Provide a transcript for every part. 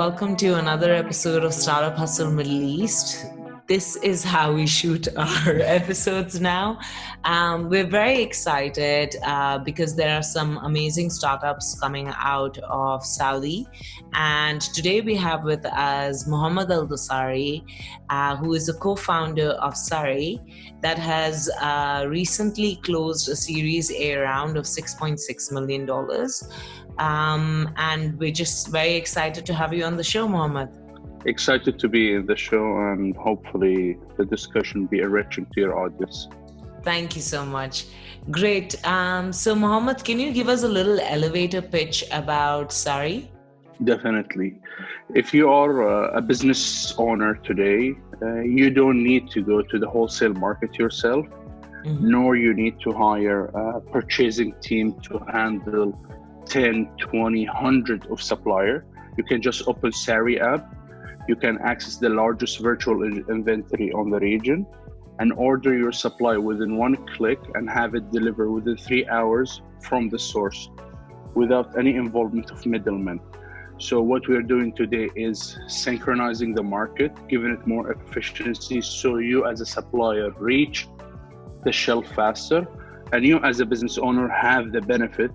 welcome to another episode of Startup Hustle Middle East. This is how we shoot our episodes now. We're very excited because there are some amazing startups coming out of Saudi. And today we have with us Mohammed Aldossary, who is the co-founder of Sary, that has recently closed a Series A round of $6.6 million. And we're just very excited to have you on the show, Mohammed. Excited to be in the show, and hopefully the discussion be enriching to your audience. Thank you so much. Great. So Mohammed, can you give us a little elevator pitch about Sary? Definitely. If you are a business owner today, you don't need to go to the wholesale market yourself, nor you need to hire a purchasing team to handle 10, 20, 100 of supplier. You can just open Sary app. You can access the largest virtual inventory on the region and order your supply within one click and have it delivered within 3 hours from the source without any involvement of middlemen. So what we're doing today is synchronizing the market, giving it more efficiency so you as a supplier reach the shelf faster, and you as a business owner have the benefit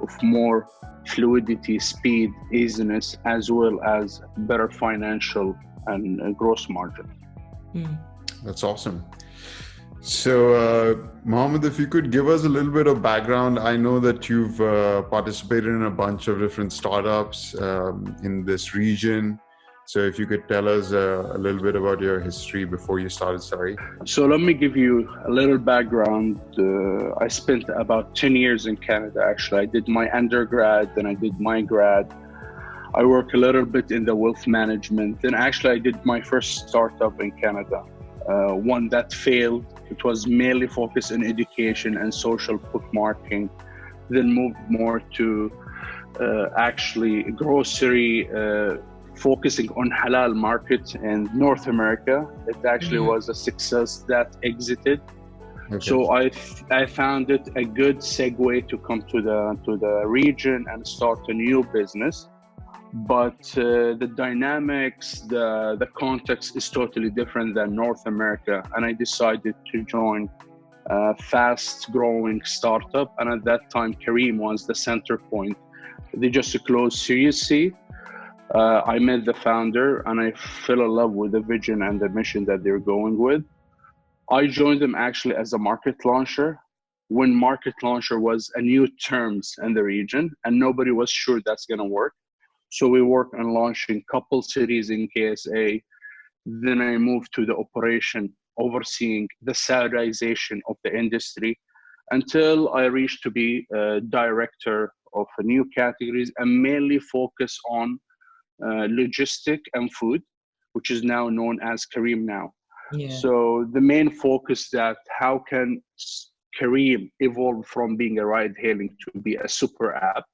of more fluidity, speed, easiness, as well as better financial and gross margin. That's awesome. So, Mohammed, if you could give us a little bit of background. I know that you've participated in a bunch of different startups in this region. So if you could tell us a little bit about your history before you started Sary. So let me give you a little background. I spent about 10 years in Canada, actually. I did my undergrad, then I did my grad. I worked a little bit in the wealth management. Then actually I did my first startup in Canada, one that failed. It was mainly focused on education and social bookmarking, then moved more to actually grocery, focusing on halal market in North America. It actually was a success that exited. Okay. So I found it a good segue to come to the region and start a new business. But the dynamics, the context is totally different than North America. And I decided to join a fast-growing startup. And at that time, Careem was the center point. They just closed Series C. I met the founder and I fell in love with the vision and the mission that they're going with. I joined them actually as a market launcher when market launcher was a new terms in the region and nobody was sure that's going to work. So we worked on launching couple cities in KSA. Then I moved to the operation, overseeing the Saudization of the industry until I reached to be a director of new categories and mainly focus on logistic and food, which is now known as Careem now. Yeah. So the main focus that how can Careem evolve from being a ride hailing to be a super app.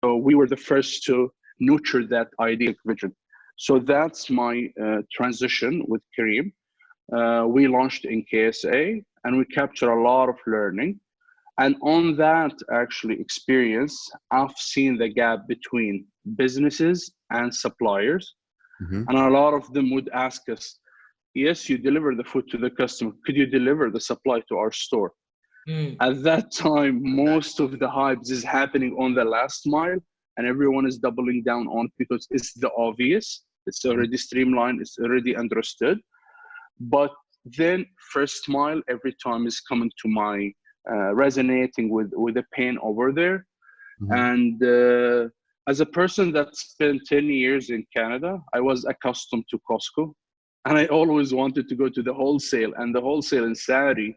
So we were the first to nurture that idea vision. So that's my transition with Careem. We launched in KSA and we captured a lot of learning. And on that actually experience, I've seen the gap between businesses and suppliers. And a lot of them would ask us, yes, you deliver the food to the customer. Could you deliver the supply to our store? At that time, most of the hype is happening on the last mile and everyone is doubling down on because it's the obvious. It's already streamlined. It's already understood. But then first mile every time is coming to my resonating with the pain over there. And as a person that spent 10 years in Canada, I was accustomed to Costco and I always wanted to go to the wholesale, and the wholesale in Saudi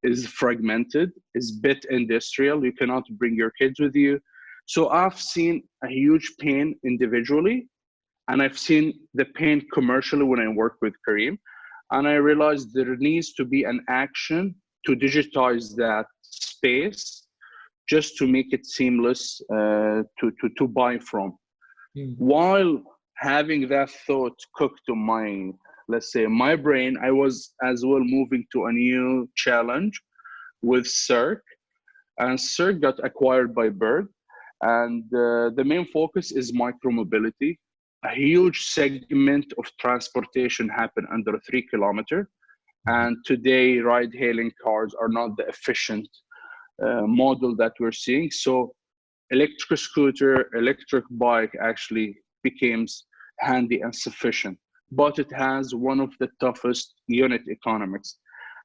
is fragmented, is bit industrial. You cannot bring your kids with you. So I've seen a huge pain individually and I've seen the pain commercially when I work with Careem, and I realized there needs to be an action to digitize that space just to make it seamless to buy from. While having that thought cooked to my, let's say, my brain, I was as well moving to a new challenge with Cirque. And Cirque got acquired by Bird. And the main focus is micromobility. a huge segment of transportation happened under 3 kilometers. And today, ride-hailing cars are not the efficient model that we're seeing. So electric scooter, electric bike actually becomes handy and sufficient, but it has one of the toughest unit economics.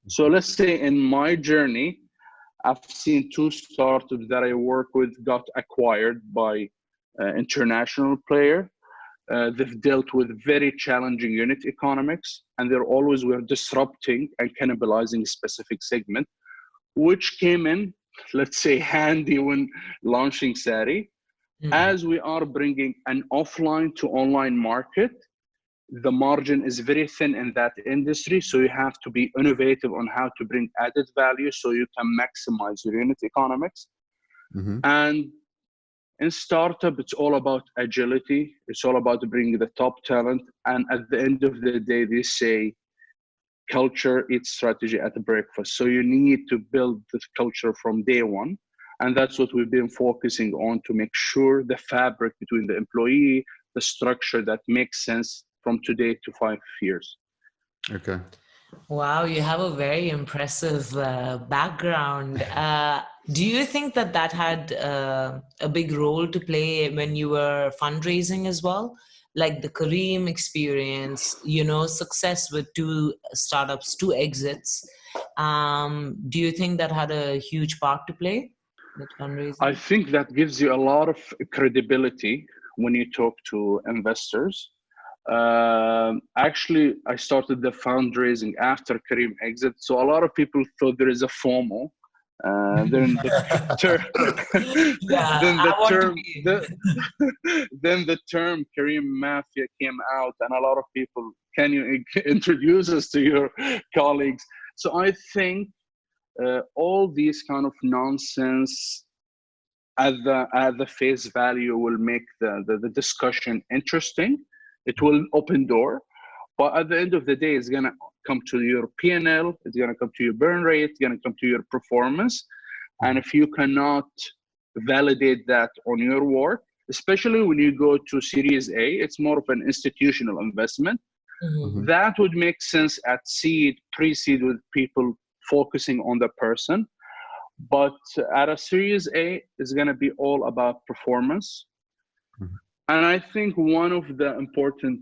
So let's say in my journey, I've seen 2 startups that I work with got acquired by international player. They've dealt with very challenging unit economics, and they're always were disrupting and cannibalizing a specific segment, which came in, let's say, handy when launching Sary. As we are bringing an offline to online market, the margin is very thin in that industry. So you have to be innovative on how to bring added value so you can maximize your unit economics. And in startup, it's all about agility. It's all about bringing the top talent. And at the end of the day, they say, culture eats strategy at the breakfast. So you need to build the culture from day one. And that's what we've been focusing on to make sure the fabric between the employee, the structure that makes sense from today to 5 years. Okay. Wow, you have a very impressive background. Do you think that that had a big role to play when you were fundraising as well? Like the Careem experience, you know, success with 2 startups, 2 exits. Do you think that had a huge part to play with fundraising? I think that gives you a lot of credibility when you talk to investors. Actually, I started the fundraising after Careem exit, so a lot of people thought there is a FOMO. Then the term, then the term Careem Mafia came out, and a lot of people, can you introduce us to your colleagues? So I think all these kind of nonsense at the face value will make the discussion interesting. It will open door, but at the end of the day, it's gonna come to your P&L, it's gonna come to your burn rate, it's gonna come to your performance. And if you cannot validate that on your work, especially when you go to Series A, it's more of an institutional investment. That would make sense at seed, pre-seed, with people focusing on the person. But at a Series A, it's gonna be all about performance. And I think one of the important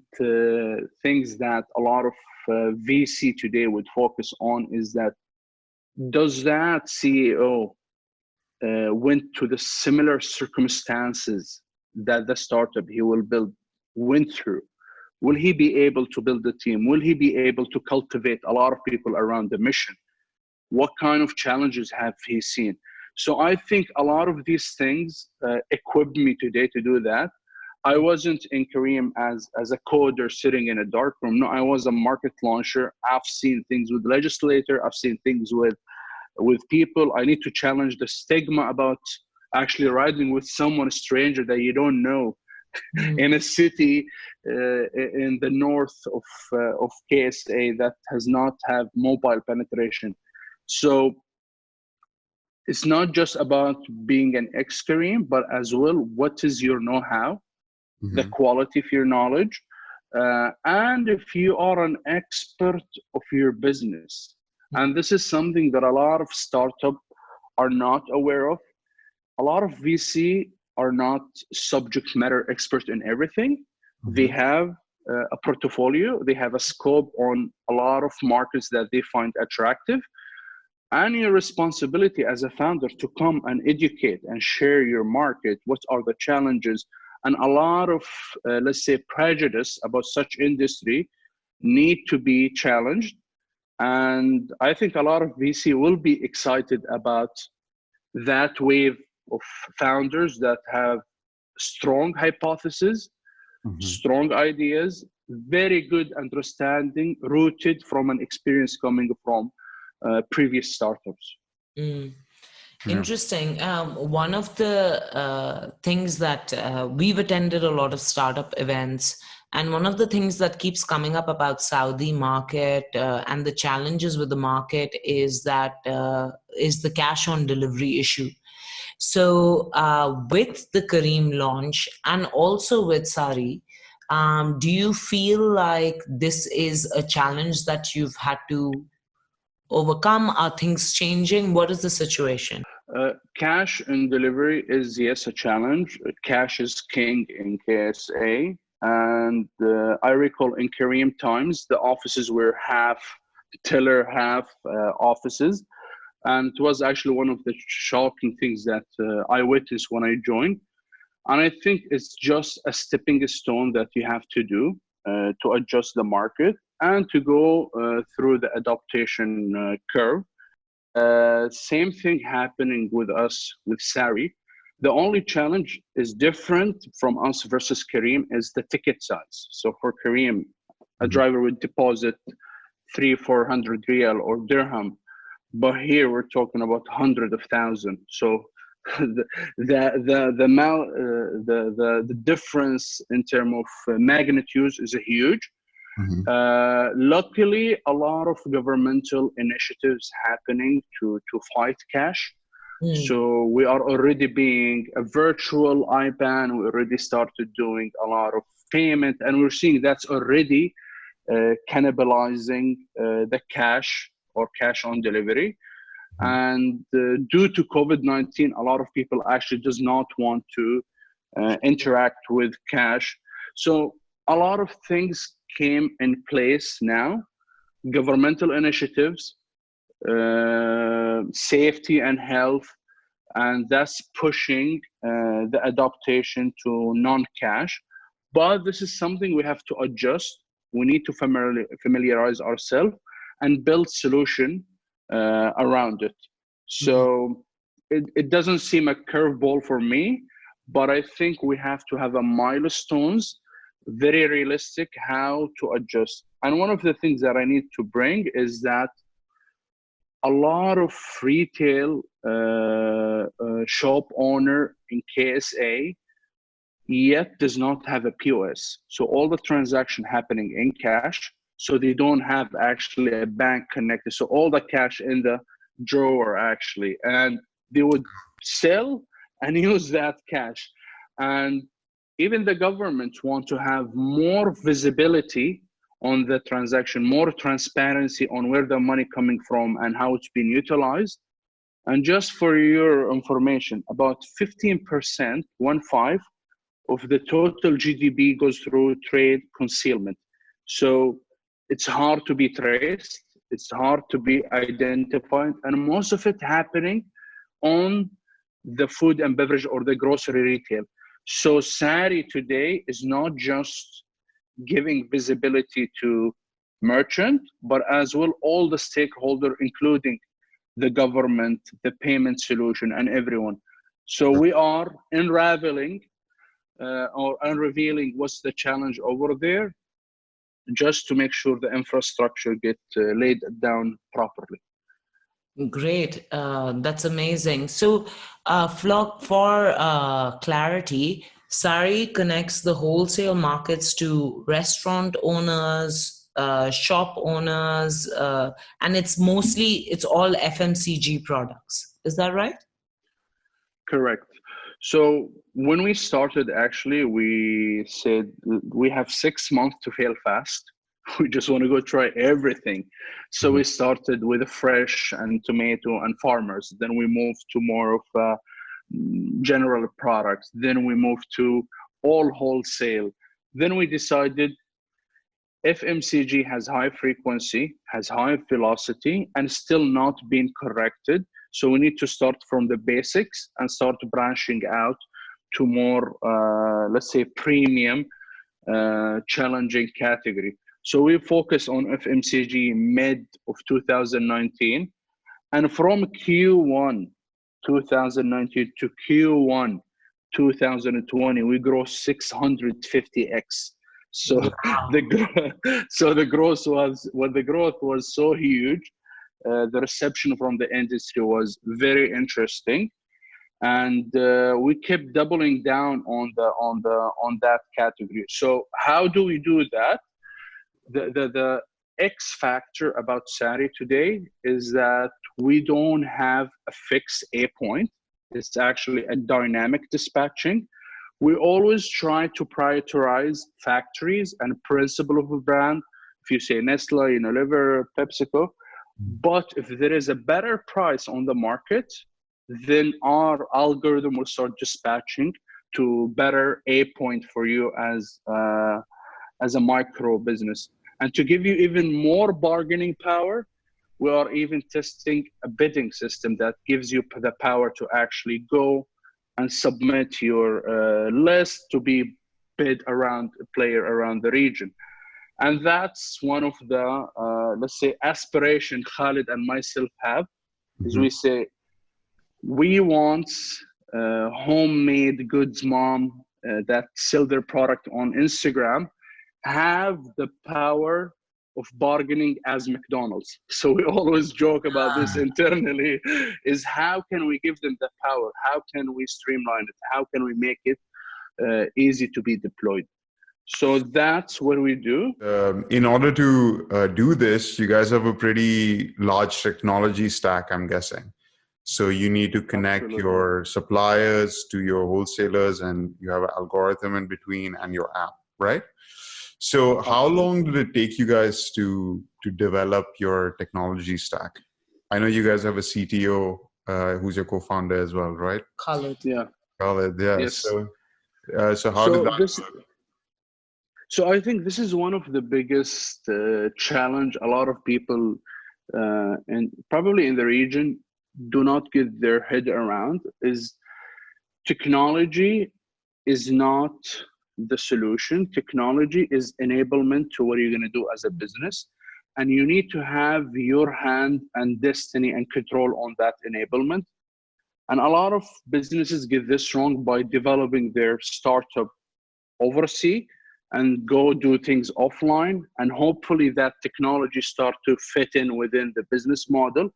things that a lot of VC today would focus on is that, does that CEO went to the similar circumstances that the startup he will build went through? Will he be able to build a team? Will he be able to cultivate a lot of people around the mission? What kind of challenges have he seen? So I think a lot of these things equipped me today to do that. I wasn't in Careem as a coder sitting in a dark room. No, I was a market launcher. I've seen things with legislator. I've seen things with people. I need to challenge the stigma about actually riding with someone stranger that you don't know in a city in the north of KSA that has not have mobile penetration. So it's not just about being an ex-Careem, but as well, what is your know-how? The quality of your knowledge, and if you are an expert of your business. And this is something that a lot of startups are not aware of. A lot of VC are not subject matter expert in everything. They have a portfolio, they have a scope on a lot of markets that they find attractive. And your responsibility as a founder to come and educate and share your market. What are the challenges? And a lot of, let's say, prejudice about such industry need to be challenged. And I think a lot of VC will be excited about that wave of founders that have strong hypotheses, strong ideas, very good understanding, rooted from an experience coming from previous startups. Interesting. One of the things that we've attended a lot of startup events, and one of the things that keeps coming up about Saudi market and the challenges with the market is that is the cash on delivery issue. So with the Careem launch and also with Sary, Do you feel like this is a challenge that you've had to overcome? Are things changing? What is the situation? Cash and delivery is, yes, a challenge. Cash is king in KSA. And I recall in Careem times, the offices were half teller, half offices. And it was actually one of the shocking things that I witnessed when I joined. And I think it's just a stepping stone that you have to do to adjust the market and to go through the adaptation curve. Same thing happening with us with Sary. The only challenge is different from us versus Careem is the ticket size. So for Careem, a driver would deposit 300-400 riyal or dirham, but here we're talking about hundreds of thousands. So the difference in terms of magnitudes is huge. Luckily, a lot of governmental initiatives happening to fight cash. So we are already being a virtual IBAN. We already started doing a lot of payment, and we're seeing that's already cannibalizing the cash or cash on delivery. And due to COVID-19, a lot of people actually does not want to interact with cash. So a lot of things came in place now, governmental initiatives, safety and health, and that's pushing the adaptation to non-cash. But this is something we have to adjust. We need to familiarize ourselves and build solution around it. So it doesn't seem a curveball for me, but I think we have to have a milestones, very realistic, how to adjust. And one of the things that I need to bring is that a lot of retail shop owner in KSA yet does not have a POS. So all the transaction happening in cash, so they don't have actually a bank connected. So all the cash in the drawer actually, and they would sell and use that cash. And even the government want to have more visibility on the transaction, more transparency on where the money coming from and how it's being utilized. And just for your information, about 15%, 1/5 of the total GDP goes through trade concealment. So it's hard to be traced, it's hard to be identified, and most of it happening on the food and beverage or the grocery retail. So Sary today is not just giving visibility to merchant, but as well all the stakeholder, including the government, the payment solution, and everyone. So we are unraveling or unrevealing what's the challenge over there, just to make sure the infrastructure get laid down properly. Great. That's amazing. So, for clarity, Sary connects the wholesale markets to restaurant owners, shop owners, and it's all FMCG products. Is that right? Correct. So when we started, actually, we said we have 6 months to fail fast. We just want to go try everything. So we started with fresh and tomato and farmers. Then we moved to more of general products. Then we moved to all wholesale. Then we decided FMCG has high frequency, has high velocity, and still not being corrected. So we need to start from the basics and start branching out to more, let's say, premium, challenging category. So we focus on FMCG mid of 2019. And from Q1 2019 to Q1 2020, we grow 650x. So the growth was so huge. The reception from the industry was very interesting, and we kept doubling down on that category. So how do we do that? The X factor about Sary today is that we don't have a fixed A point. It's actually a dynamic dispatching. We always try to prioritize factories and principle of a brand. If you say Nestle, Unilever, PepsiCo, but if there is a better price on the market, then our algorithm will start dispatching to better a point for you as a micro business. And to give you even more bargaining power, we are even testing a bidding system that gives you the power to actually go and submit your list to be bid around a player around the region. And that's one of the, let's say, aspiration Khalid and myself have, is we say, we want homemade goods mom that sell their product on Instagram have the power of bargaining as McDonald's. So we always joke about this internally, is how can we give them the power? How can we streamline it? How can we make it easy to be deployed? So that's what we do. In order to do this, you guys have a pretty large technology stack, I'm guessing. So you need to connect your suppliers to your wholesalers, and you have an algorithm in between and your app, right? So how long did it take you guys to develop your technology stack? I know you guys have a CTO who's your co-founder as well, right? Khalid. Yeah. Khalid, yeah. Yes. So how did that work? So I think this is one of the biggest challenge a lot of people and probably in the region do not get their head around, is technology is not the solution. Technology is enablement to what you're going to do as a business. And you need to have your hand and destiny and control on that enablement. And a lot of businesses get this wrong by developing their startup overseas and go do things offline. And hopefully that technology start to fit in within the business model.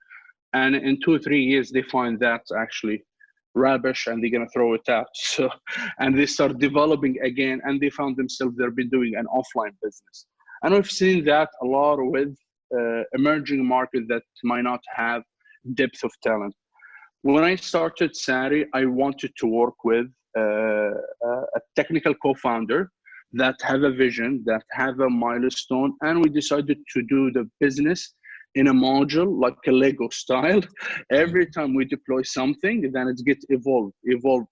And in 2 or 3 years, they find that's actually rubbish and they're going to throw it out. So, and they start developing again, and they found themselves they've been doing an offline business. And we've seen that a lot with emerging markets that might not have depth of talent. When I started Sary, I wanted to work with a technical co-founder that have a vision, that have a milestone, and we decided to do the business in a module, like a Lego style. Every time we deploy something, then it gets evolved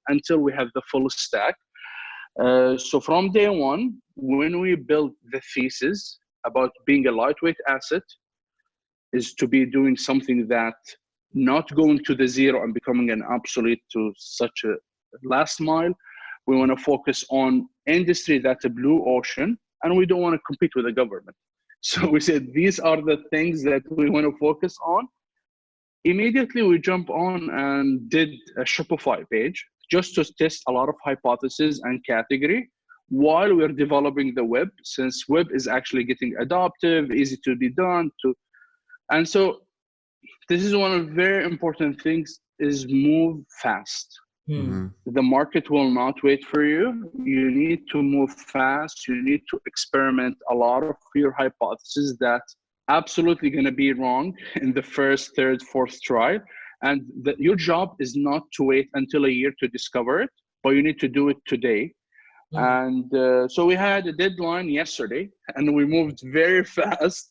until we have the full stack. So from day one, when we built the thesis about being a lightweight asset, is to be doing something that not going to the zero and becoming an obsolete to such a last mile. We want to focus on industry that's a blue ocean, and we don't want to compete with the government. So we said, these are the things that we want to focus on. Immediately, we jump on and did a Shopify page just to test a lot of hypotheses and category while we're developing the web, since web is actually getting adaptive, easy to be done. And so this is one of the very important things, is move fast. The market will not wait for you. You need to move fast. You need to experiment a lot of your hypotheses that absolutely going to be wrong in the first, third, fourth try. And your job is not to wait until a year to discover it, but you need to do it today. And so we had a deadline yesterday, and we moved very fast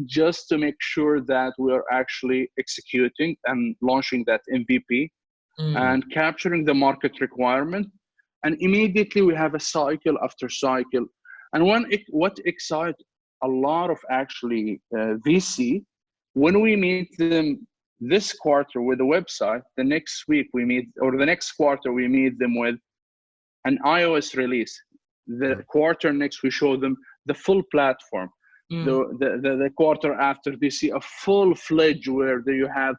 just to make sure that we are actually executing and launching that MVP. And capturing the market requirement. And immediately we have a cycle after cycle. And what excites a lot of actually VC, when we meet them this quarter with the website, the next week we meet, or the next quarter we meet them with an iOS release. The quarter next we show them the full platform. The quarter after they see a full-fledged where you have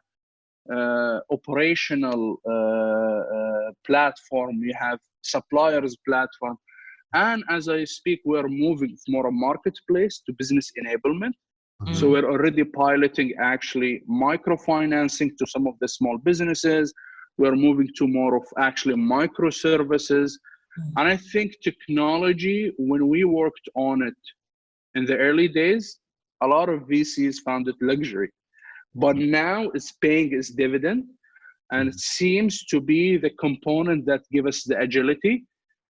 operational platform, you have suppliers platform, and as I speak, we're moving from a marketplace to business enablement. So we're already piloting actually microfinancing to some of the small businesses. We're moving to more of actually microservices. And I think technology, when we worked on it in the early days, a lot of VCs found it luxury. But now it's paying its dividend, and it seems to be the component that gives us the agility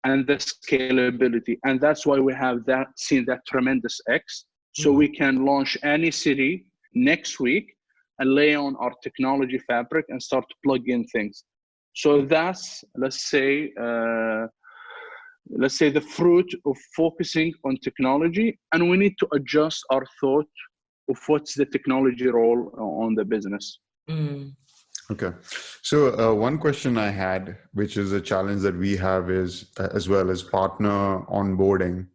and the scalability. And that's why we have seen that tremendous X. So we can launch any city next week and lay on our technology fabric and start to plug in things. So that's, let's say the fruit of focusing on technology, and we need to adjust our thought of what's the technology role on the business. Okay. So one question I had, which is a challenge that we have, is as well as partner onboarding.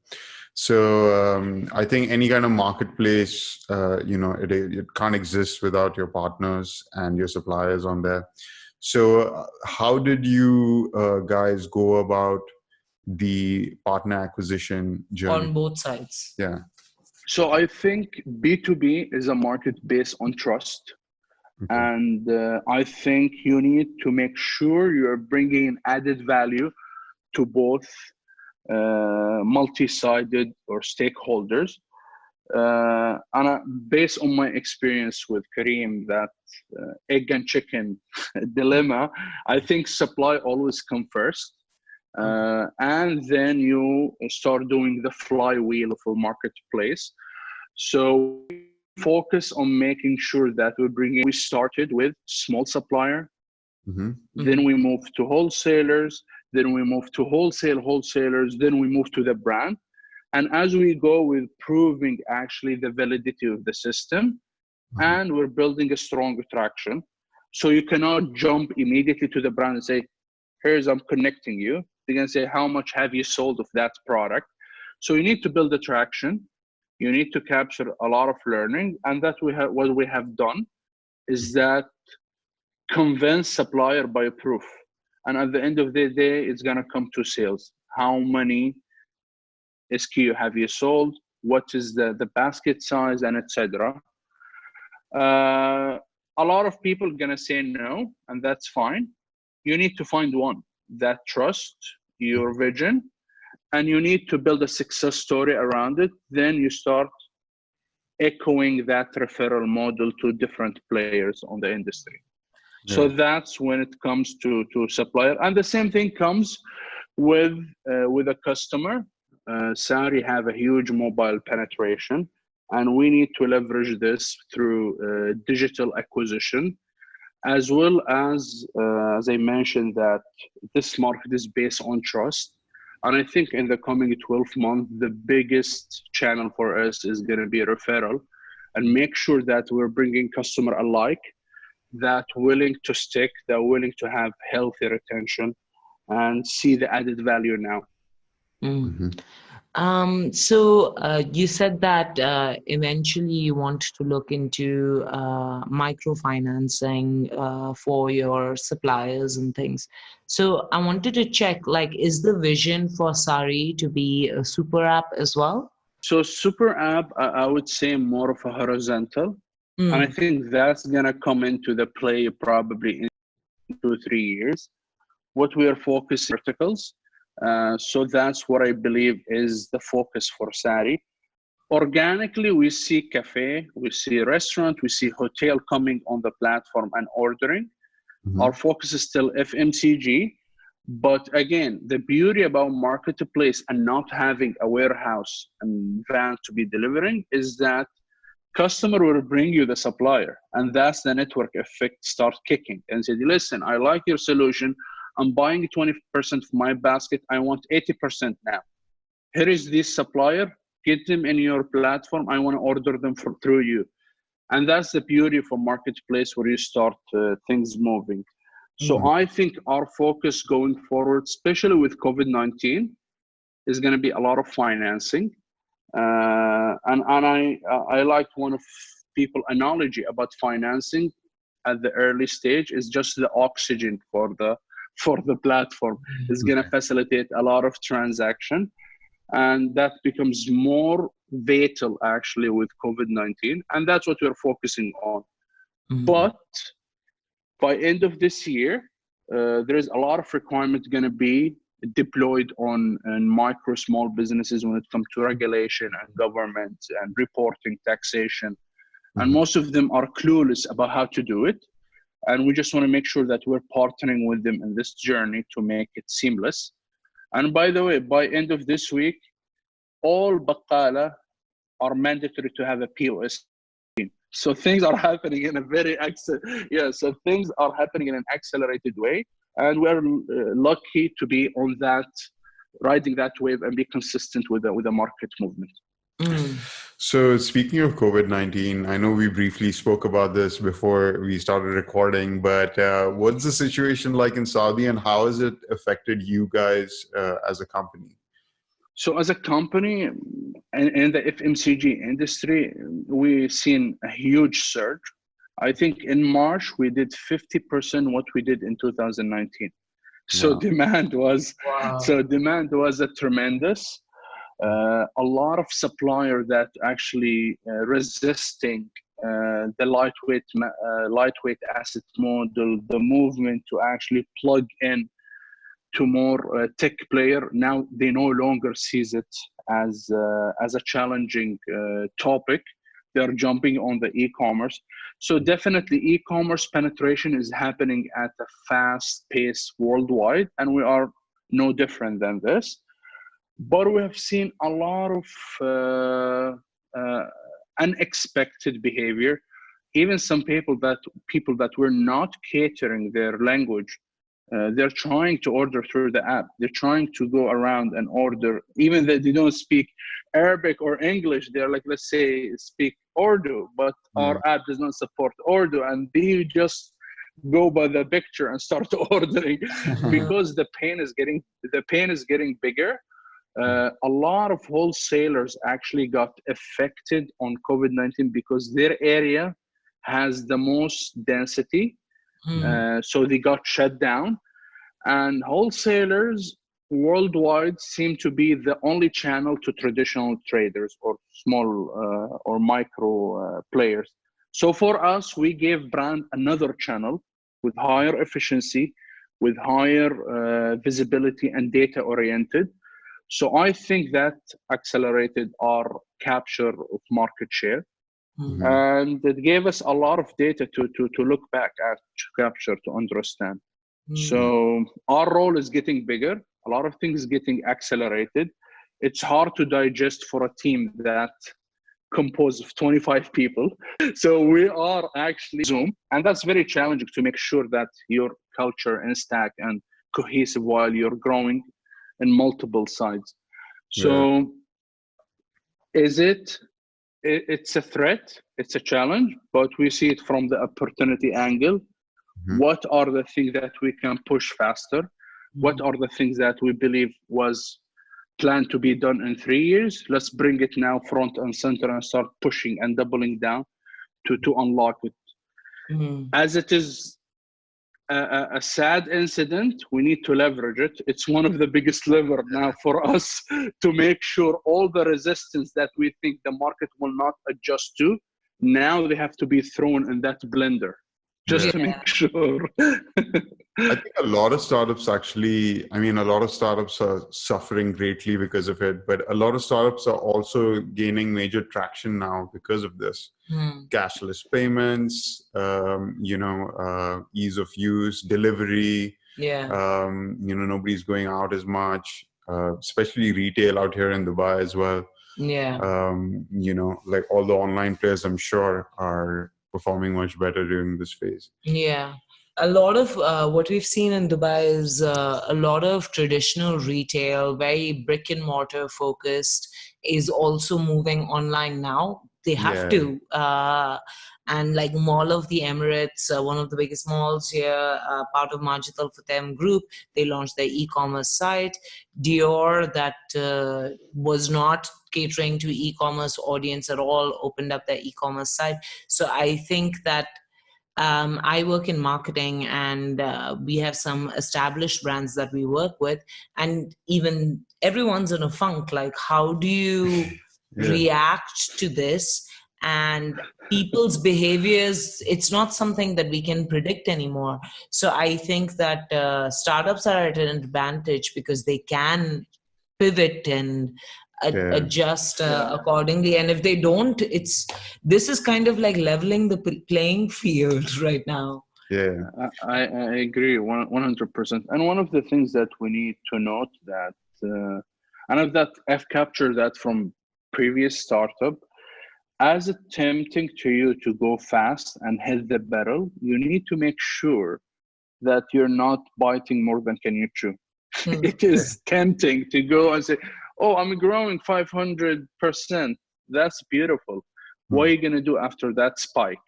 So I think any kind of marketplace, it can't exist without your partners and your suppliers on there. So how did you guys go about the partner acquisition journey? On both sides. Yeah. So I think B2B is a market based on trust. Okay. And I think you need to make sure you're bringing added value to both multi-sided or stakeholders. And based on my experience with Careem, that egg and chicken dilemma, I think supply always comes first. And then you start doing the flywheel of a marketplace. So focus on making sure that we started with small supplier, then we move to wholesalers, then we move to wholesalers, then we move to the brand. And as we go with proving actually the validity of the system, and we're building a strong traction. So you cannot jump immediately to the brand and say, I'm connecting you. They're going to say, how much have you sold of that product? So you need to build the traction. You need to capture a lot of learning. And what we have done is that convince supplier by proof. And at the end of the day, it's going to come to sales. How many SKU have you sold? What is the basket size, and etc. A lot of people are going to say no, and that's fine. You need to find one that trusts your vision, and you need to build a success story around it. Then you start echoing that referral model to different players on the industry. Yeah. So that's when it comes to supplier. And the same thing comes with a customer. Sary have a huge mobile penetration, and we need to leverage this through digital acquisition, as well as I mentioned, that this market is based on trust. And I think in the coming 12 months, the biggest channel for us is going to be a referral, and make sure that we're bringing customer alike, that willing to stick, that willing to have healthy retention and see the added value now. So you said that eventually you want to look into microfinancing for your suppliers and things. So I wanted to check, is the vision for Sary to be a super app as well? So super app, I would say more of a horizontal. And I think that's going to come into the play probably in 2 or 3 years. What we are focusing on verticals. So that's what I believe is the focus for Sary. Organically, we see cafe, we see restaurant, we see hotel coming on the platform and ordering. Our focus is still FMCG. But again, the beauty about marketplace and not having a warehouse and van to be delivering is that customer will bring you the supplier, and that's the network effect start kicking and say, listen, I like your solution. I'm buying 20% of my basket. I want 80% now. Here is this supplier. Get them in your platform. I want to order them through you. And that's the beauty of a marketplace where you start things moving. So I think our focus going forward, especially with COVID-19, is going to be a lot of financing. And I like one of people analogy about financing at the early stage is just the oxygen for the platform. It's going to facilitate a lot of transaction, and that becomes more vital actually with COVID-19, and that's what we're focusing on. But by end of this year, there is a lot of requirement going to be deployed on micro small businesses when it comes to regulation and government and reporting, taxation, and most of them are clueless about how to do it. And we just want to make sure that we're partnering with them in this journey to make it seamless. And by the way, by end of this week, all baqala are mandatory to have a POS. So things are happening in a so things are happening in an accelerated way, and we're lucky to be on that, riding that wave and be consistent with the market movement. So speaking of COVID-19, I know we briefly spoke about this before we started recording, but what's the situation like in Saudi, and how has it affected you guys as a company? So as a company in the FMCG industry, we've seen a huge surge. I think in March, we did 50% what we did in 2019. So Wow. demand was a tremendous. A lot of suppliers that actually resisting the lightweight asset model, the movement to actually plug in to more tech player. Now they no longer sees it as a challenging topic. They're jumping on the e-commerce. So definitely e-commerce penetration is happening at a fast pace worldwide, and we are no different than this. But we have seen a lot of unexpected behavior. Even some people that were not catering their language, they're trying to order through the app. They're trying to go around and order, even though they don't speak Arabic or English. They're like, let's say, speak Urdu, but our app does not support Urdu, and they just go by the picture and start ordering because the pain is getting bigger. A lot of wholesalers actually got affected on COVID-19 because their area has the most density. So they got shut down, and wholesalers worldwide seem to be the only channel to traditional traders or small or micro players. So for us, we gave brand another channel with higher efficiency, with higher visibility and data oriented. So I think that accelerated our capture of market share. And it gave us a lot of data to look back at, to capture, to understand. So our role is getting bigger. A lot of things getting accelerated. It's hard to digest for a team that composed of 25 people. So we are actually Zoom, and that's very challenging to make sure that your culture and stack and cohesive while you're growing in multiple sides. So it's a threat, it's a challenge, but we see it from the opportunity angle. What are the things that we can push faster? What are the things that we believe was planned to be done in 3 years? Let's bring it now front and center and start pushing and doubling down to unlock it. As it is a sad incident, we need to leverage it. It's one of the biggest lever now for us to make sure all the resistance that we think the market will not adjust to, now they have to be thrown in that blender just to make sure. I think a lot of startups are suffering greatly because of it, but a lot of startups are also gaining major traction now because of this. Cashless payments, ease of use, delivery. Nobody's going out as much, especially retail out here in Dubai as well. Like all the online players, I'm sure, are performing much better during this phase. A lot of what we've seen in Dubai is a lot of traditional retail, very brick and mortar focused, is also moving online now. They have to. And like Mall of the Emirates, one of the biggest malls here, part of Majid Al Futtaim Group, they launched their e-commerce site. Dior, that was not catering to e-commerce audience at all, opened up their e-commerce site. So I think that I work in marketing, and we have some established brands that we work with, and even everyone's in a funk. Like, how do you react to this? And people's behaviors, it's not something that we can predict anymore. So I think that startups are at an advantage because they can pivot and adjust accordingly. And if they don't, this is kind of like leveling the playing field right now. Yeah. I agree 100%. And one of the things that we need to note that, I've captured that from previous startup, as attempting to you to go fast and hit the barrel, you need to make sure that you're not biting more than can you chew. It is tempting to go and say, oh, I'm growing 500%. That's beautiful. What are you going to do after that spike?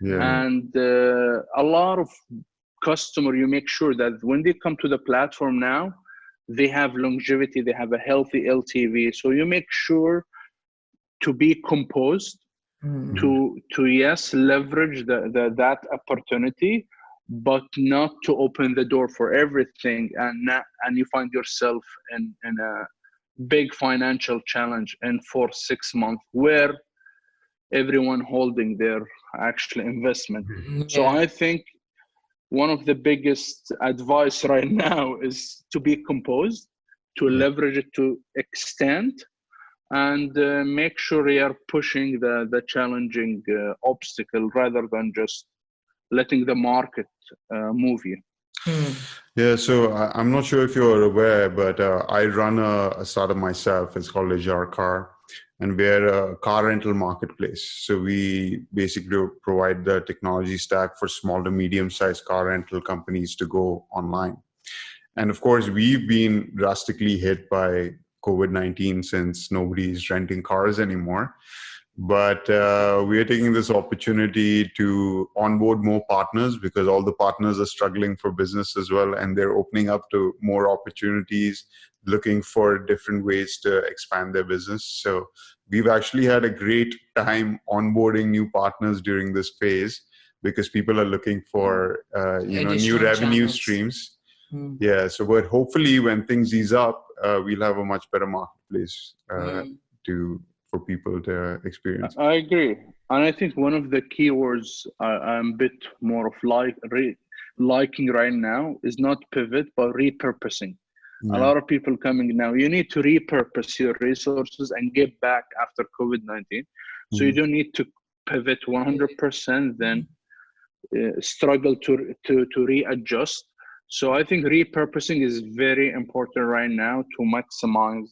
Yeah. And a lot of customer, you make sure that when they come to the platform now, they have longevity, they have a healthy LTV. So you make sure to be composed, to yes, leverage that opportunity, but not to open the door for everything, and you find yourself in a big financial challenge in 4-6 months where everyone holding their actual investment. So I think one of the biggest advice right now is to be composed, to leverage it to extent, and make sure you are pushing the challenging obstacle rather than just letting the market move you. Yeah, so I'm not sure if you're aware, but I run a startup myself. It's called Azure Car, and we're a car rental marketplace. So we basically provide the technology stack for small to medium-sized car rental companies to go online. And of course, we've been drastically hit by COVID-19 since nobody's renting cars anymore. But we are taking this opportunity to onboard more partners because all the partners are struggling for business as well, and they're opening up to more opportunities, looking for different ways to expand their business. So we've actually had a great time onboarding new partners during this phase because people are looking for new revenue streams. Yeah, so but hopefully when things ease up, we'll have a much better marketplace for people to experience. I agree. And I think one of the keywords I'm a bit more of liking right now is not pivot, but repurposing. A lot of people coming now, you need to repurpose your resources and get back after COVID-19. So you don't need to pivot 100%, then struggle to readjust. So I think repurposing is very important right now to maximize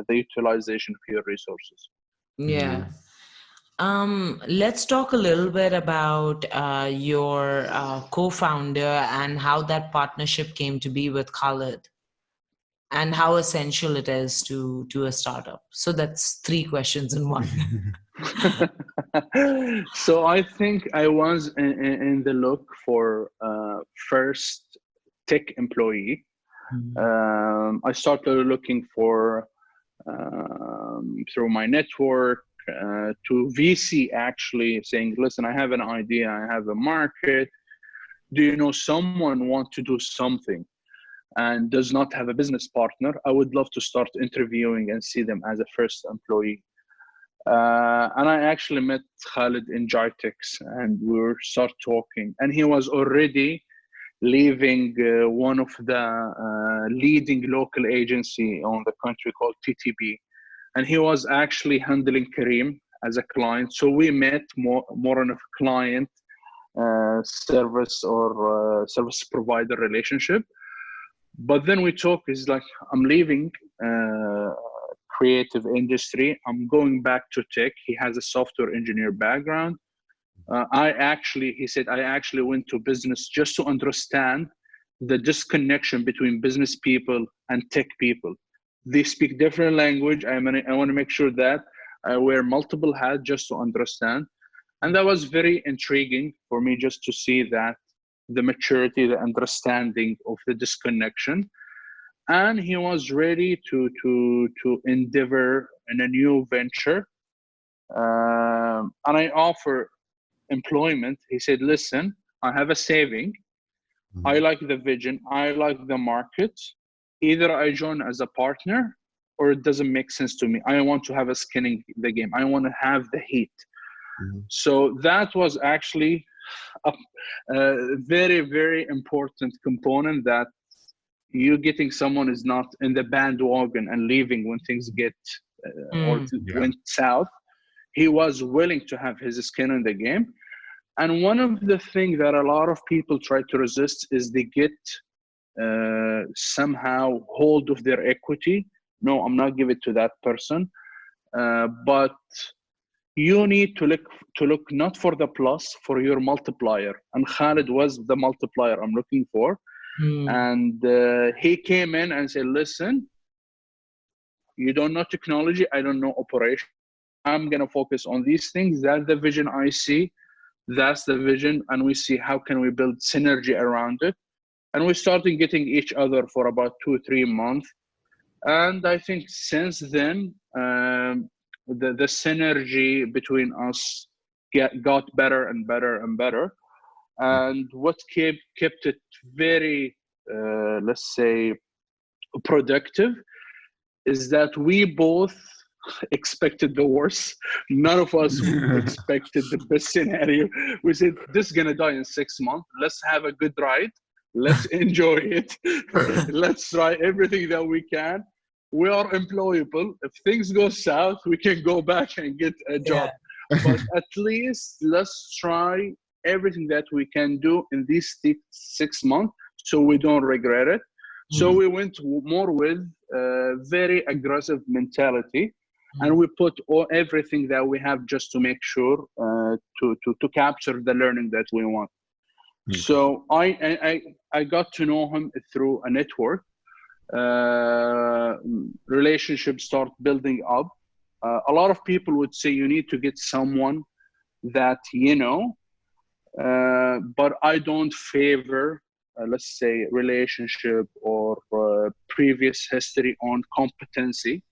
the utilization of your resources. Yeah. Let's talk a little bit about your co-founder and how that partnership came to be with Khalid and how essential it is to a startup. So that's 3 questions in one. So I think I was in the look for first tech employee. I started looking for through my network to VC, actually saying, listen, I have an idea, I have a market. Do you know someone want to do something and does not have a business partner? I would love to start interviewing and see them as a first employee. And I actually met Khalid in Jitex, and we start talking. And he was already leaving one of the leading local agency on the country called TTB. And he was actually handling Careem as a client. So we met more on a client service or service provider relationship. But then we talk, is like, I'm leaving creative industry. I'm going back to tech. He has a software engineer background. He said, I actually went to business just to understand the disconnection between business people and tech people. They speak different language. I want to make sure that I wear multiple hats just to understand. And that was very intriguing for me, just to see that the maturity, the understanding of the disconnection. And he was ready to endeavor in a new venture. And I offer employment. He said, listen, I have a saving. I like the vision. I like the market. Either I join as a partner or it doesn't make sense to me. I want to have a skin in the game. I want to have the heat. So that was actually a very, very important component, that you getting someone is not in the bandwagon and leaving when things get went south. He was willing to have his skin in the game. And one of the things that a lot of people try to resist is they get somehow hold of their equity. No, I'm not giving it to that person, but you need to look not for the plus, for your multiplier. And Khalid was the multiplier I'm looking for. And he came in and said, listen, you don't know technology, I don't know operation. I'm going to focus on these things. That's the vision I see. That's the vision. And we see how can we build synergy around it. And we started getting each other for about 2-3 months. And I think since then, the synergy between us got better and better and better. And what kept it very, let's say, productive is that we both expected the worst. None of us expected the best scenario. We said, this is going to die in 6 months. Let's have a good ride. Let's enjoy it. Let's try everything that we can. We are employable. If things go south, we can go back and get a job. But at least let's try everything that we can do in these 6 months so we don't regret it. So we went more with very aggressive mentality, and we put everything that we have just to make sure to capture the learning that we want. So I got to know him through a network. Relationships start building up. A lot of people would say you need to get someone that you know, but I don't favor let's say relationship or previous history on competency.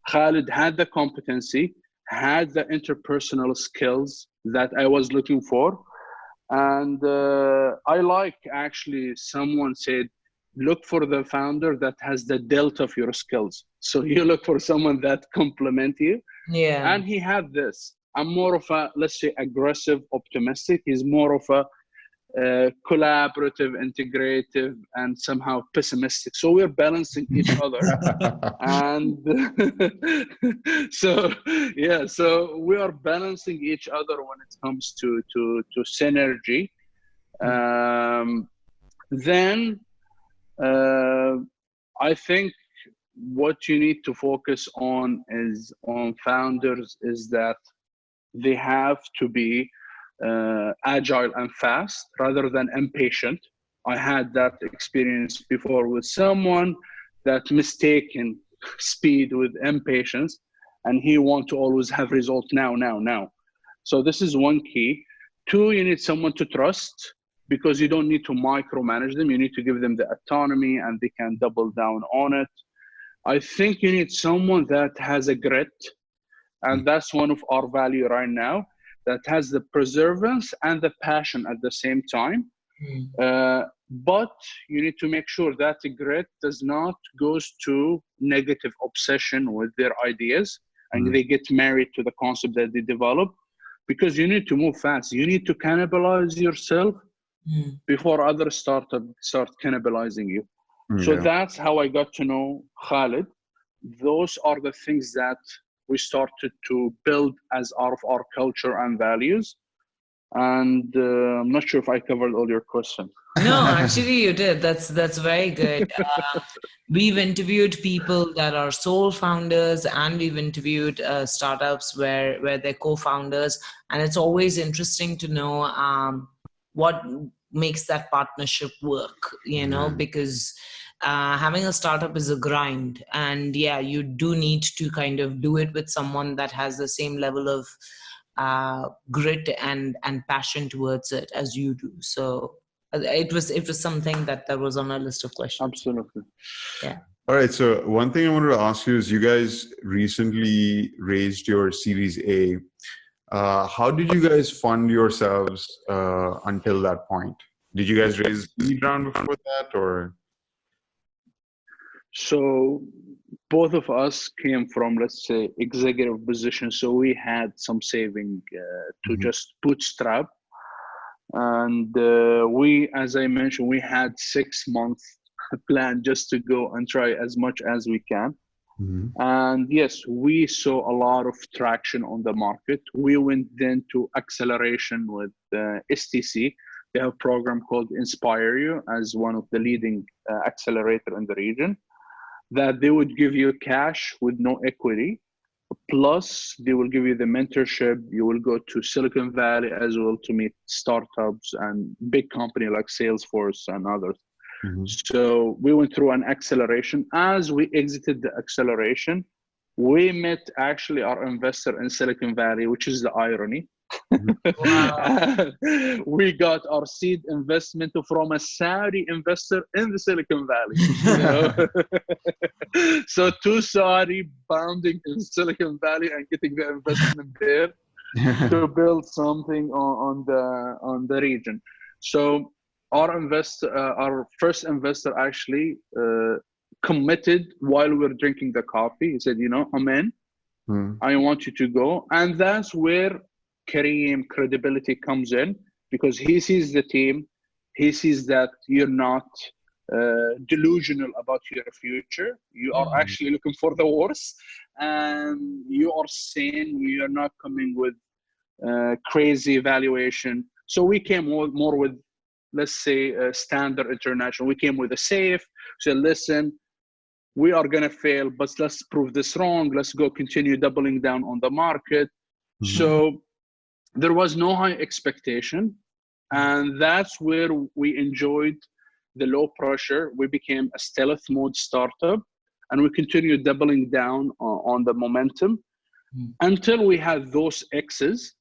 Khalid had the competency, had the interpersonal skills that I was looking for. And I like actually someone said, look for the founder that has the delta of your skills. So you look for someone that complement you. Yeah. And he had this. I'm more of a, let's say, aggressive, optimistic. He's more of a collaborative, integrative, and somehow pessimistic. So we're balancing each other. And so we are balancing each other when it comes to synergy. Then I think what you need to focus on founders is that they have to be agile and fast rather than impatient. I had that experience before with someone that mistaken speed with impatience, and he want to always have results now. So this is one key. 2, you need someone to trust, because you don't need to micromanage them. You need to give them the autonomy and they can double down on it. I think you need someone that has a grit, and that's one of our value right now, that has the perseverance and the passion at the same time. But you need to make sure that the grit does not goes to negative obsession with their ideas, and they get married to the concept that they develop, because you need to move fast. You need to cannibalize yourself before others start cannibalizing you. So that's how I got to know Khalid. Those are the things that we started to build as out of our culture and values. And I'm not sure if I covered all your questions. No, actually you did. That's very good. We've interviewed people that are sole founders, and we've interviewed startups where they're co-founders, and it's always interesting to know what makes that partnership work, because having a startup is a grind, and you do need to kind of do it with someone that has the same level of grit and passion towards it as you do. So it was something that was on our list of questions. Absolutely. Yeah. All right. So one thing I wanted to ask you is, you guys recently raised your Series A. How did you guys fund yourselves until that point? Did you guys raise a seed round before that, or? So both of us came from, let's say, executive positions. So we had some saving to just bootstrap. And we, as I mentioned, we had 6 months plan just to go and try as much as we can. Mhm. And yes, we saw a lot of traction on the market. We went then to acceleration with STC. They have a program called Inspire You as one of the leading accelerator in the region, that they would give you cash with no equity. Plus, they will give you the mentorship. You will go to Silicon Valley as well to meet startups and big company like Salesforce and others. Mhm. So we went through an acceleration. As we exited the acceleration, we met actually our investor in Silicon Valley, which is the irony. Wow. We got our seed investment from a Saudi investor in the Silicon Valley. You know? So two Saudi bounding in Silicon Valley and getting the investment there to build something on the region. So our first investor actually committed while we were drinking the coffee. He said, I'm in. Mhm. I want you to go. And that's where Careem credibility comes in, because he sees the team. He sees that you're not delusional about your future. You are actually looking for the worst, and you are sane. You are not coming with crazy valuation. So we came more with, let's say, standard international. We came with a safe. Said, listen, we are going to fail, but let's prove this wrong. Let's go continue doubling down on the market. So there was no high expectation. And that's where we enjoyed the low pressure. We became a stealth mode startup, and we continued doubling down on the momentum until we had those X's.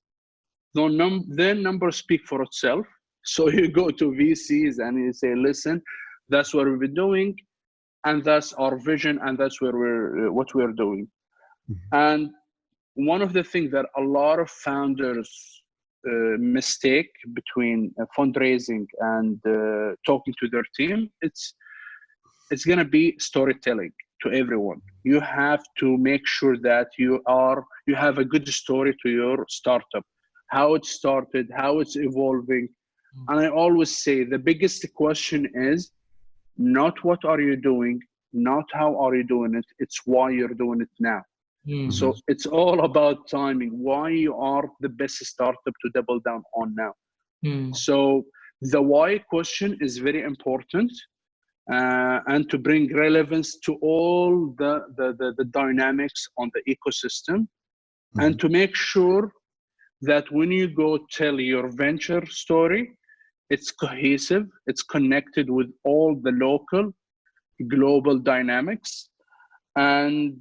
Then numbers speak for itself. So you go to VCs and you say, listen, that's what we've been doing, and that's our vision, and that's where what we're doing. And one of the things that a lot of founders mistake between fundraising and talking to their team, it's going to be storytelling to everyone. You have to make sure that you have a good story to your startup, how it started, how it's evolving. And I always say the biggest question is not what are you doing, not how are you doing it, it's why you're doing it now. So it's all about timing, why you are the best startup to double down on now. So the why question is very important, and to bring relevance to all the dynamics on the ecosystem, and to make sure that when you go tell your venture story, it's cohesive, it's connected with all the local, global dynamics. And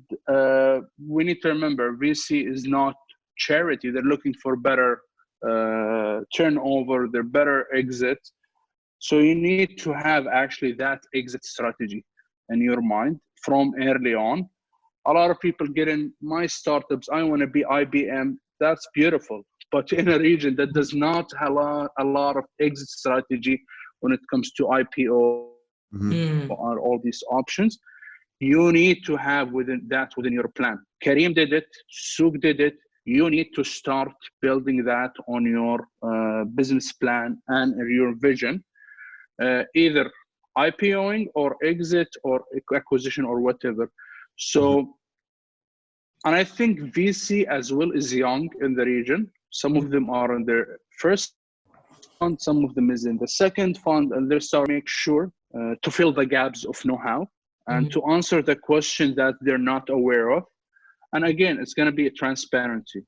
we need to remember, VC is not charity. They're looking for better turnover, they're better exit. So you need to have actually that exit strategy in your mind from early on. A lot of people get in my startups, I want to be IBM. That's beautiful. But in a region that does not have a lot of exit strategy when it comes to IPO or all these options, you need to have within your plan. Careem did it, Souk did it. You need to start building that on your business plan and your vision, either IPOing or exit or acquisition or whatever. So, and I think VC as well is young in the region. Some of them are in their first fund, some of them is in the second fund, and they're starting to make sure to fill the gaps of know-how and to answer the question that they're not aware of. And again, it's going to be a transparency.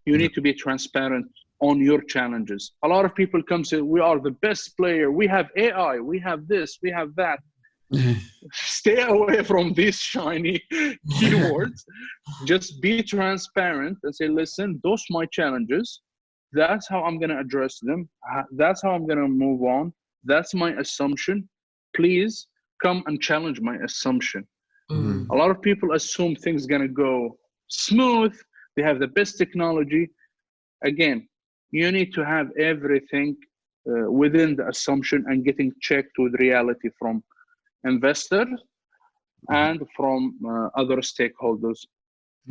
You need to be transparent on your challenges. A lot of people come and say, we are the best player. We have AI, we have this, we have that. Stay away from these shiny keywords. Just be transparent and say, listen, those are my challenges. That's how I'm going to address them. That's how I'm going to move on. That's my assumption. Please come and challenge my assumption. A lot of people assume things are going to go smooth. They have the best technology. Again, you need to have everything within the assumption and getting checked with reality from investors and from other stakeholders.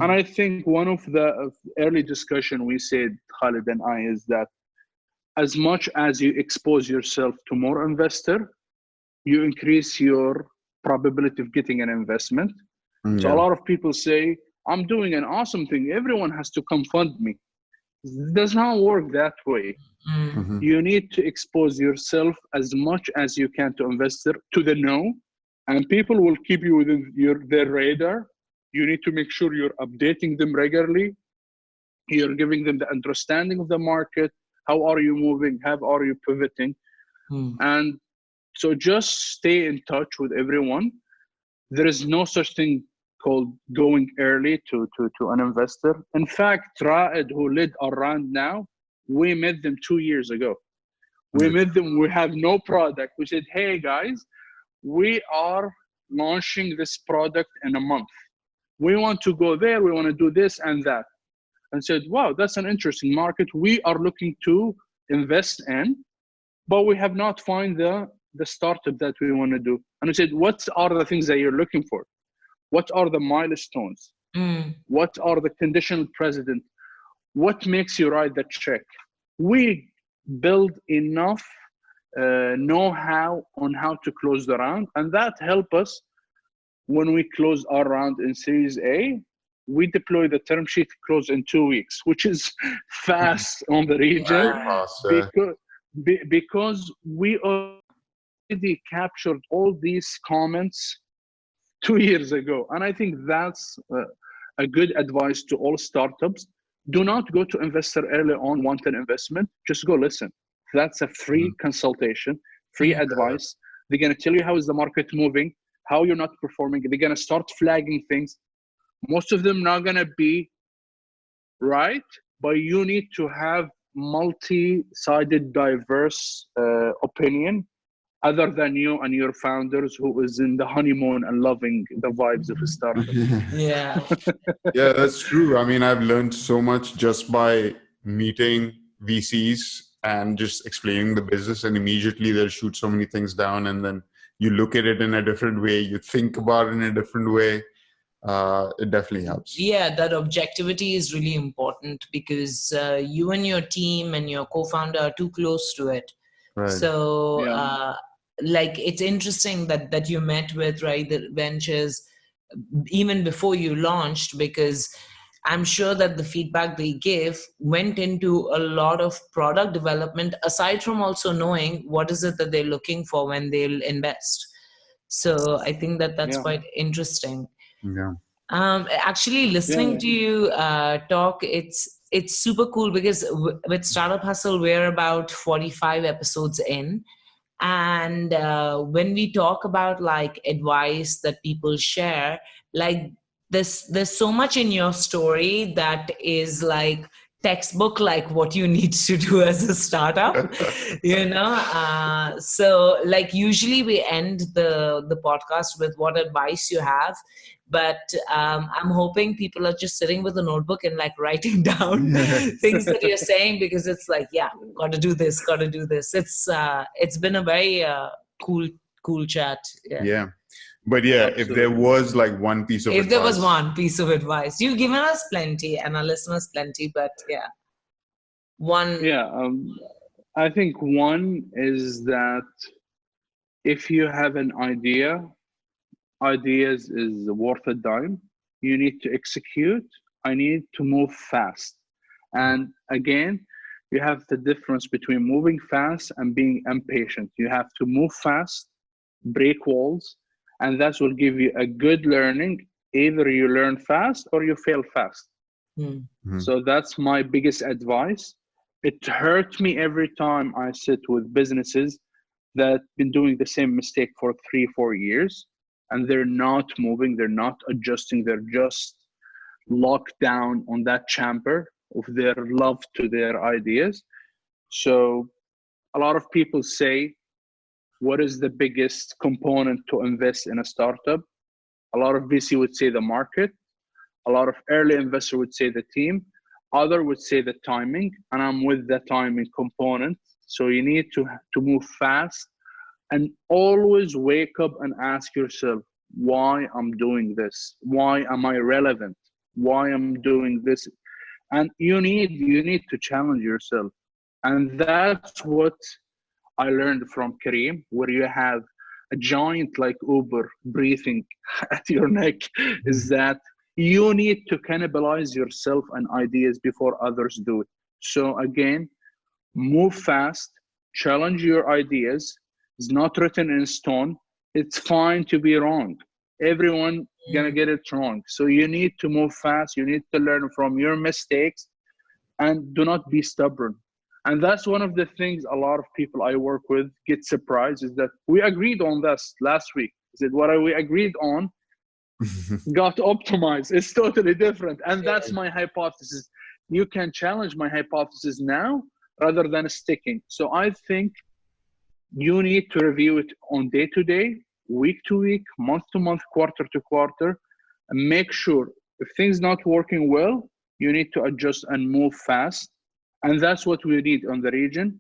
And I think one of the early discussion we said, Khalid and I, is that as much as you expose yourself to more investor, you increase your probability of getting an investment. So a lot of people say, I'm doing an awesome thing. Everyone has to come fund me. It does not work that way. Mm-hmm. You need to expose yourself as much as you can to investor, to the know, and people will keep you within their radar. You need to make sure you're updating them regularly. You're giving them the understanding of the market. How are you moving? How are you pivoting? And so just stay in touch with everyone. There is no such thing called going early to an investor. In fact, Raed, who led our round now, we met them 2 years ago. We met them, we have no product. We said, hey guys, we are launching this product in a month. We want to go there, we want to do this and that. And said, wow, that's an interesting market. We are looking to invest in, but we have not found the startup that we want to do. And we said, what are the things that you're looking for? What are the milestones? What are the conditional precedent? What makes you write the check? We build enough know-how on how to close the round, and that helped us when we close our round in Series A. We deploy the term sheet, close in 2 weeks, which is fast on the region, because we already captured all these comments 2 years ago. And I think that's a good advice to all startups. Do not go to investor early on, want an investment. Just go listen. That's a free consultation, free advice. They're going to tell you how is the market moving, how you're not performing. They're going to start flagging things. Most of them not going to be right, but you need to have multi-sided, diverse opinion, other than you and your founders who is in the honeymoon and loving the vibes of a startup. Yeah. Yeah, that's true. I mean, I've learned so much just by meeting VCs and just explaining the business, and immediately they'll shoot so many things down, and then you look at it in a different way, you think about it in a different way. It definitely helps. Yeah, that objectivity is really important, because you and your team and your co-founder are too close to it. Right. So like, it's interesting that you met with the ventures even before you launched, because I'm sure that the feedback they give went into a lot of product development, aside from also knowing what is it that they're looking for when they'll invest. So I think that's quite interesting. Yeah. Actually, listening to you talk, it's super cool, because with Startup Hustle, we're about 45 episodes in. And when we talk about like advice that people share, like there's so much in your story that is like textbook, like what you need to do as a startup, so like usually we end the podcast with what advice you have, but I'm hoping people are just sitting with a notebook and like writing down things that you're saying, because it's like, gotta do this. It's been a very cool chat. Yeah. But Absolutely. If there was like one piece of advice. If there was one piece of advice, you've given us plenty and our listeners plenty, but one. I think one is that if you have an ideas is worth a dime. You need to execute. I need to move fast. And again, you have the difference between moving fast and being impatient. You have to move fast, break walls, and that will give you a good learning. Either you learn fast or you fail fast. Mm-hmm. So that's my biggest advice. It hurt me every time I sit with businesses that been doing the same mistake for 3-4 years, and they're not moving, they're not adjusting, they're just locked down on that chamber of their love to their ideas. So a lot of people say, what is the biggest component to invest in a startup? A lot of VC would say the market. A lot of early investor would say the team. Other would say the timing, and I'm with the timing component. So you need to move fast and always wake up and ask yourself, why I'm doing this? Why am I relevant? Why I'm doing this? And you need to challenge yourself. And that's what I learned from Careem, where you have a giant like Uber breathing at your neck, is that you need to cannibalize yourself and ideas before others do it. So again, move fast, challenge your ideas. It's not written in stone. It's fine to be wrong. Everyone gonna get it wrong. So you need to move fast. You need to learn from your mistakes and do not be stubborn. And that's one of the things a lot of people I work with get surprised, is that we agreed on this last week. Is that what we agreed on got optimized? It's totally different. And that's my hypothesis. You can challenge my hypothesis now rather than sticking. So I think you need to review it on day to day, week to week, month to month, quarter to quarter, and make sure if things not working well, you need to adjust and move fast. And that's what we need on the region.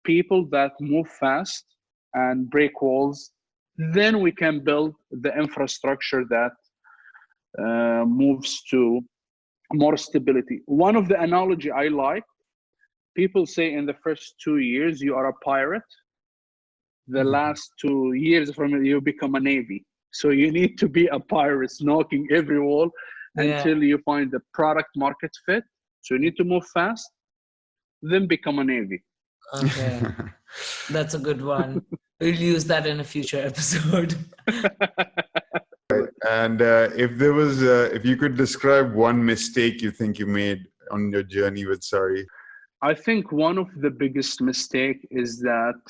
People that move fast and break walls. Then we can build the infrastructure that moves to more stability. One of the analogy I like, people say in the first 2 years, you are a pirate. The last 2 years from it, you become a navy. So you need to be a pirate, knocking every wall until you find the product market fit. So you need to move fast, then become a navy. Okay. That's a good one. We'll use that in a future episode. And if you could describe one mistake you think you made on your journey with Sary. I think one of the biggest mistake is that,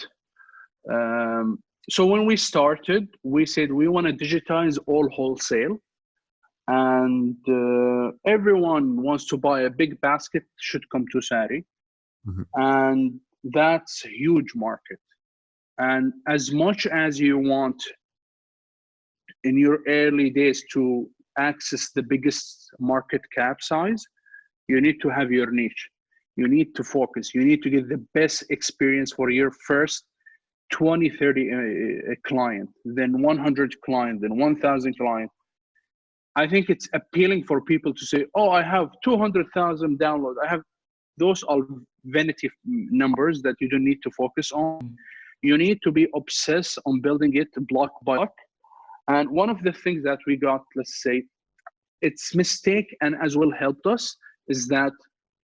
so when we started, we said we want to digitize all wholesale, and everyone wants to buy a big basket should come to Sary. And that's a huge market. And as much as you want in your early days to access the biggest market cap size, you need to have your niche. You need to focus. You need to get the best experience for your first 20, 30 client, then 100 client, then 1,000 client. I think it's appealing for people to say, oh, I have 200,000 downloads. Those are vanity numbers that you don't need to focus on. You need to be obsessed on building it block by block. And one of the things that we got, let's say, it's mistake and as well helped us, is that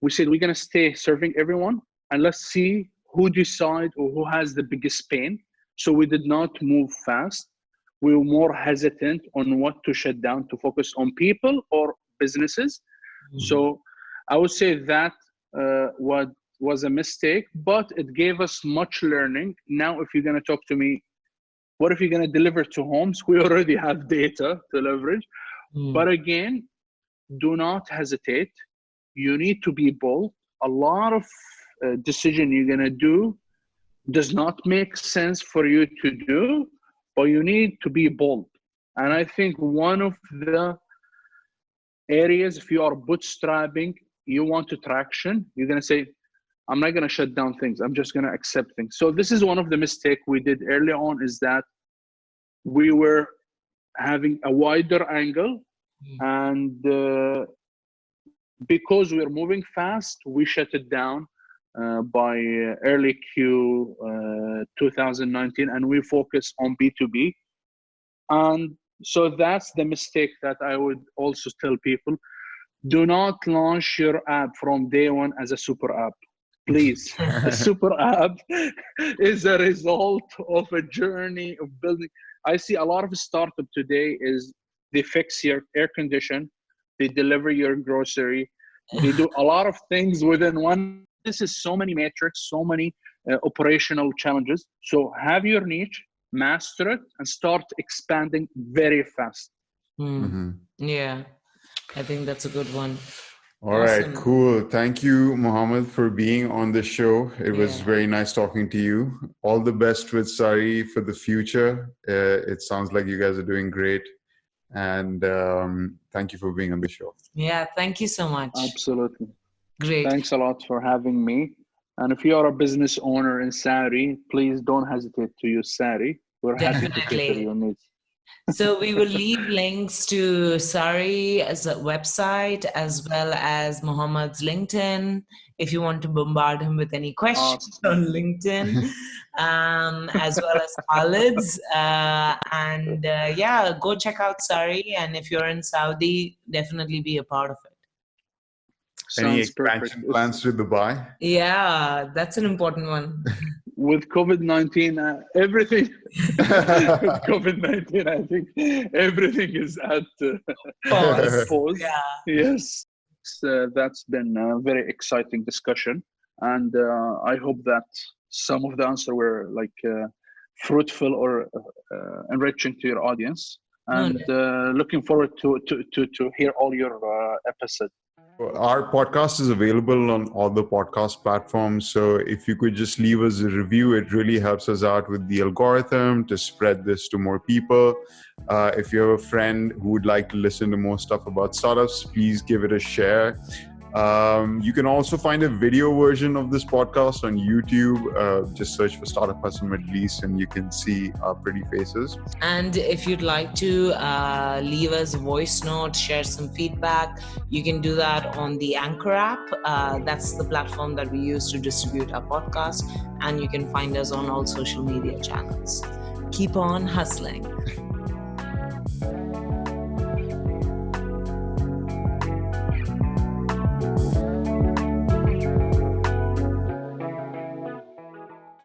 we said we're going to stay serving everyone and let's see who decide or who has the biggest pain. So we did not move fast. We were more hesitant on what to shut down to focus on people or businesses. So I would say that what was a mistake, but it gave us much learning. Now, if you're going to talk to me, what if you're going to deliver to homes? We already have data to leverage. But again, do not hesitate. You need to be bold. A lot of decision you're going to do does not make sense for you to do, but you need to be bold. And I think one of the areas, if you are bootstrapping, you want to traction, you're going to say, I'm not going to shut down things. I'm just going to accept things. So this is one of the mistakes we did early on, is that we were having a wider angle, and because we're moving fast, we shut it down by early Q 2019, and we focus on B2B. And so that's the mistake that I would also tell people. Do not launch your app from day one as a super app. Please. A super app is a result of a journey of building. I see a lot of startup today is they fix your air condition, they deliver your grocery, they do a lot of things within one. This is so many metrics, so many operational challenges. So have your niche, master it, and start expanding very fast. Yeah, I think that's a good one. All right, cool. Thank you, Mohammed, for being on the show. It was very nice talking to you. All the best with Sary for the future. It sounds like you guys are doing great. And thank you for being on the show. Yeah, thank you so much. Absolutely. Great. Thanks a lot for having me. And if you are a business owner in Sary, please don't hesitate to use Sary. We're happy to cater your needs. So we will leave links to Sary as a website, as well as Mohammed's LinkedIn if you want to bombard him with any questions Awesome. on LinkedIn, as well as Khalid's. Yeah, go check out Sary. And if you're in Saudi, definitely be a part of it. Any Sounds perfect. expansion plans to Dubai? Yeah, that's an important one. With COVID-19, everything. With COVID-19, I think everything is at pause. Yeah. Yes, that's been a very exciting discussion, and I hope that some of the answers were like fruitful or enriching to your audience. And looking forward to hear all your episodes. Our podcast is available on all the podcast platforms. So if you could just leave us a review, it really helps us out with the algorithm to spread this to more people. If you have a friend who would like to listen to more stuff about startups, please give it a share. You can also find a video version of this podcast on YouTube. Just search for Startup Hustle Middle East and you can see our pretty faces. And if you'd like to leave us a voice note, share some feedback, you can do that on the Anchor app. That's the platform that we use to distribute our podcast. And you can find us on all social media channels. Keep on hustling.